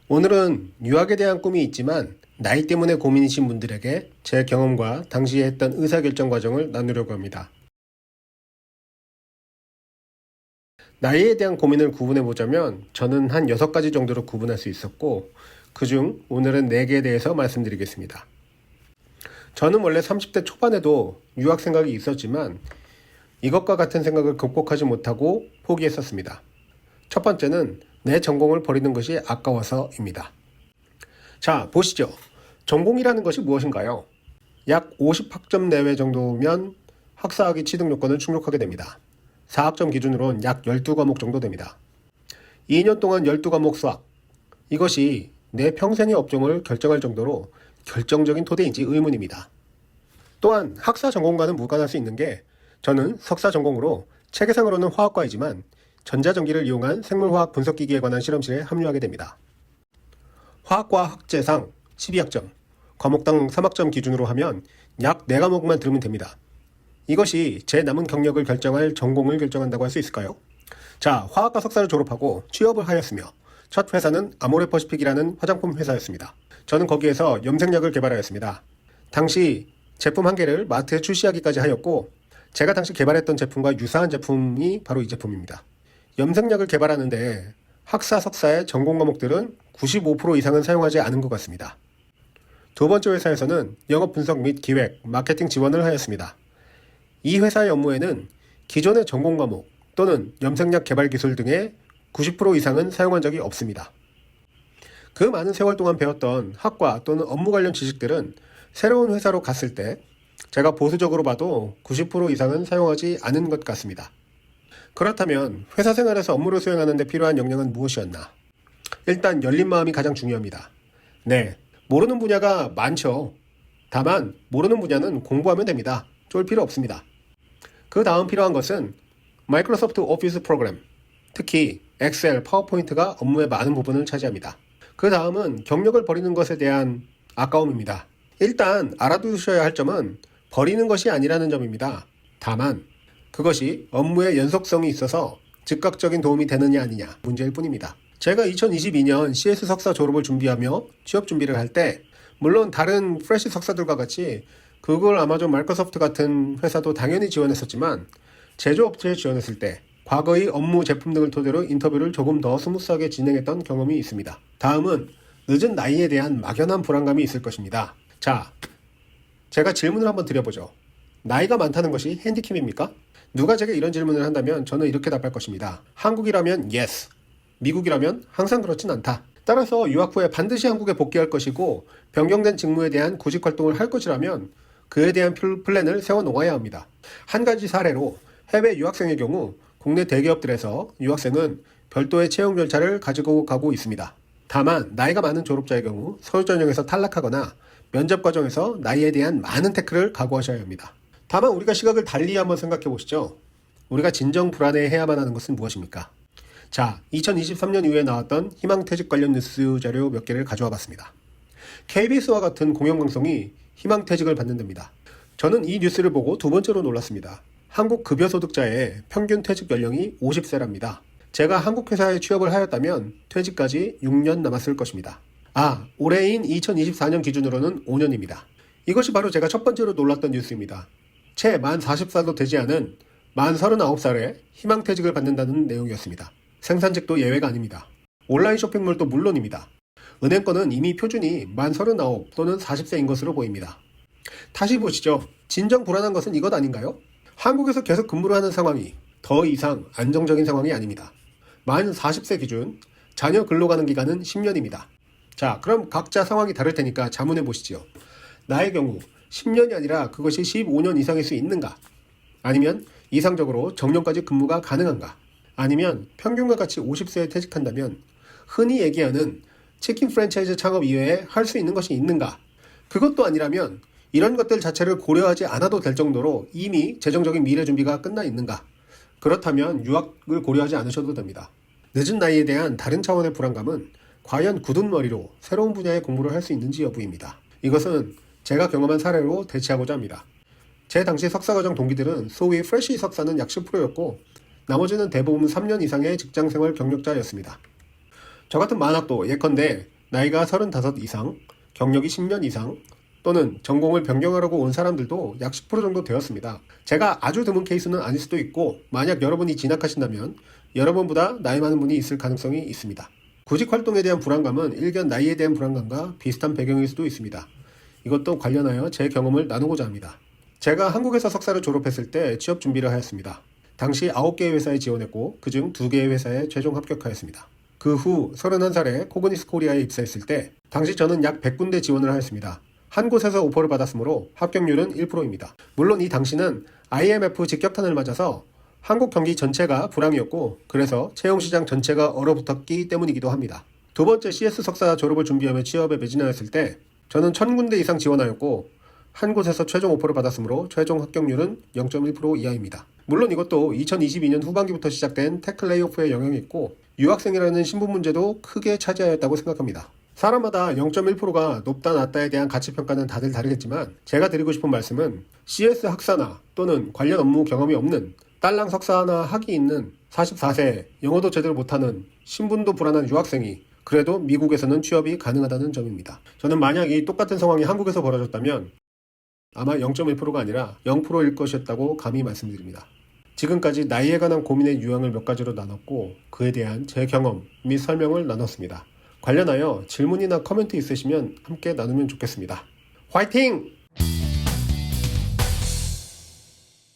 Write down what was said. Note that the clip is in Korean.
오늘은 유학에 대한 꿈이 있지만 나이 때문에 고민이신 분들에게 제 경험과 당시에 했던 의사결정 과정을 나누려고 합니다. 나이에 대한 고민을 구분해보자면 저는 한 6가지 정도로 구분할 수 있었고 그중 오늘은 4개에 대해서 말씀드리겠습니다. 저는 원래 30대 초반에도 유학 생각이 있었지만 이것과 같은 생각을 극복하지 못하고 포기했었습니다. 첫 번째는 내 전공을 버리는 것이 아까워서입니다. 자, 보시죠. 전공이라는 것이 무엇인가요? 약 50학점 내외 정도면 학사학위 취득 요건을 충족하게 됩니다. 4학점 기준으로는 약 12과목 정도 됩니다. 2년 동안 12과목 수학. 이것이 내 평생의 업종을 결정할 정도로 결정적인 토대인지 의문입니다. 또한 학사 전공과는 무관할 수 있는 게 저는 석사 전공으로 체계상으로는 화학과이지만 전자전기를 이용한 생물화학 분석기기에 관한 실험실에 합류하게 됩니다. 화학과 학제상 12학점, 과목당 3학점 기준으로 하면 약 4과목만 들으면 됩니다. 이것이 제 남은 경력을 결정할 전공을 결정한다고 할 수 있을까요? 자, 화학과 석사를 졸업하고 취업을 하였으며 첫 회사는 아모레퍼시픽이라는 화장품 회사였습니다. 저는 거기에서 염색약을 개발하였습니다. 당시 제품 한 개를 마트에 출시하기까지 하였고 제가 당시 개발했던 제품과 유사한 제품이 바로 이 제품입니다. 염색약을 개발하는데 학사, 석사의 전공 과목들은 95% 이상은 사용하지 않은 것 같습니다. 두 번째 회사에서는 영업 분석 및 기획, 마케팅 지원을 하였습니다. 이 회사의 업무에는 기존의 전공 과목 또는 염색약 개발 기술 등의 90% 이상은 사용한 적이 없습니다. 그 많은 세월 동안 배웠던 학과 또는 업무 관련 지식들은 새로운 회사로 갔을 때 제가 보수적으로 봐도 90% 이상은 사용하지 않은 것 같습니다. 그렇다면 회사 생활에서 업무를 수행하는 데 필요한 역량은 무엇이었나? 일단 열린 마음이 가장 중요합니다. 네, 모르는 분야가 많죠. 다만 모르는 분야는 공부하면 됩니다. 쫄 필요 없습니다. 그 다음 필요한 것은 마이크로소프트 오피스 프로그램, 특히 엑셀, 파워포인트가 업무의 많은 부분을 차지합니다. 그 다음은 경력을 버리는 것에 대한 아까움입니다. 일단 알아두셔야 할 점은 버리는 것이 아니라는 점입니다. 다만 그것이 업무의 연속성이 있어서 즉각적인 도움이 되느냐 아니냐 문제일 뿐입니다. 제가 2022년 CS 석사 졸업을 준비하며 취업 준비를 할 때 물론 다른 프레시 석사들과 같이 구글, 아마존, 마이크로소프트 같은 회사도 당연히 지원했었지만 제조업체에 지원했을 때 과거의 업무 제품 등을 토대로 인터뷰를 조금 더 스무스하게 진행했던 경험이 있습니다. 다음은 늦은 나이에 대한 막연한 불안감이 있을 것입니다. 자, 제가 질문을 한번 드려보죠. 나이가 많다는 것이 핸디캡입니까? 누가 제게 이런 질문을 한다면 저는 이렇게 답할 것입니다. 한국이라면 yes, 미국이라면 항상 그렇진 않다. 따라서 유학 후에 반드시 한국에 복귀할 것이고 변경된 직무에 대한 구직 활동을 할 것이라면 그에 대한 플랜을 세워놓아야 합니다. 한 가지 사례로 해외 유학생의 경우 국내 대기업들에서 유학생은 별도의 채용 절차를 가지고 가고 있습니다. 다만 나이가 많은 졸업자의 경우 서류 전형에서 탈락하거나 면접 과정에서 나이에 대한 많은 태클을 각오하셔야 합니다. 다만 우리가 시각을 달리 한번 생각해 보시죠. 우리가 진정 불안해해야만 하는 것은 무엇입니까? 자, 2023년 이후에 나왔던 희망퇴직 관련 뉴스 자료 몇 개를 가져와 봤습니다. KBS와 같은 공영방송이 희망퇴직을 받는답니다. 저는 이 뉴스를 보고 두 번째로 놀랐습니다. 한국 급여소득자의 평균 퇴직 연령이 50세랍니다. 제가 한국 회사에 취업을 하였다면 퇴직까지 6년 남았을 것입니다. 올해인 2024년 기준으로는 5년입니다. 이것이 바로 제가 첫 번째로 놀랐던 뉴스입니다. 채 만 40살도 되지 않은 만 39살에 희망퇴직을 받는다는 내용이었습니다. 생산직도 예외가 아닙니다. 온라인 쇼핑몰도 물론입니다. 은행권은 이미 표준이 만 39 또는 40세인 것으로 보입니다. 다시 보시죠. 진정 불안한 것은 이것 아닌가요? 한국에서 계속 근무를 하는 상황이 더 이상 안정적인 상황이 아닙니다. 만 40세 기준 자녀 근로 가는 기간은 10년입니다. 자, 그럼 각자 상황이 다를 테니까 자문해 보시죠. 나의 경우 10년이 아니라 그것이 15년 이상일 수 있는가? 아니면 이상적으로 정년까지 근무가 가능한가? 아니면 평균과 같이 50세에 퇴직한다면 흔히 얘기하는 치킨 프랜차이즈 창업 이외에 할 수 있는 것이 있는가? 그것도 아니라면 이런 것들 자체를 고려하지 않아도 될 정도로 이미 재정적인 미래 준비가 끝나 있는가? 그렇다면 유학을 고려하지 않으셔도 됩니다. 늦은 나이에 대한 다른 차원의 불안감은 과연 굳은 머리로 새로운 분야의 공부를 할 수 있는지 여부입니다. 이것은 제가 경험한 사례로 대체하고자 합니다. 제 당시 석사과정 동기들은 소위 프레시 석사는 약 10%였고 나머지는 대부분 3년 이상의 직장생활 경력자였습니다. 저 같은 만학도 예컨대 나이가 35 이상, 경력이 10년 이상, 또는 전공을 변경하려고 온 사람들도 약 10% 정도 되었습니다. 제가 아주 드문 케이스는 아닐 수도 있고, 만약 여러분이 진학하신다면 여러분보다 나이 많은 분이 있을 가능성이 있습니다. 구직 활동에 대한 불안감은 일견 나이에 대한 불안감과 비슷한 배경일 수도 있습니다. 이것도 관련하여 제 경험을 나누고자 합니다. 제가 한국에서 석사를 졸업했을 때 취업 준비를 하였습니다. 당시 9개의 회사에 지원했고 그중 2개의 회사에 최종 합격하였습니다. 그 후 31살에 코그니스 코리아에 입사했을 때 당시 저는 약 100군데 지원을 하였습니다. 한 곳에서 오퍼를 받았으므로 합격률은 1%입니다. 물론 이 당시는 IMF 직격탄을 맞아서 한국 경기 전체가 불황이었고 그래서 채용시장 전체가 얼어붙었기 때문이기도 합니다. 두 번째 CS 석사 졸업을 준비하며 취업에 매진하였을 때 저는 1000군데 이상 지원하였고 한 곳에서 최종 오퍼를 받았으므로 최종 합격률은 0.1% 이하입니다. 물론 이것도 2022년 후반기부터 시작된 테크 레이오프의 영향이 있고 유학생이라는 신분 문제도 크게 차지하였다고 생각합니다. 사람마다 0.1%가 높다 낮다에 대한 가치평가는 다들 다르겠지만 제가 드리고 싶은 말씀은 CS 학사나 또는 관련 업무 경험이 없는 딸랑 석사나 학위 있는 44세 영어도 제대로 못하는 신분도 불안한 유학생이 그래도 미국에서는 취업이 가능하다는 점입니다. 저는 만약 이 똑같은 상황이 한국에서 벌어졌다면 아마 0.1%가 아니라 0%일 것이었다고 감히 말씀드립니다. 지금까지 나이에 관한 고민의 유형을 몇 가지로 나눴고 그에 대한 제 경험 및 설명을 나눴습니다. 관련하여 질문이나 코멘트 있으시면 함께 나누면 좋겠습니다. 화이팅!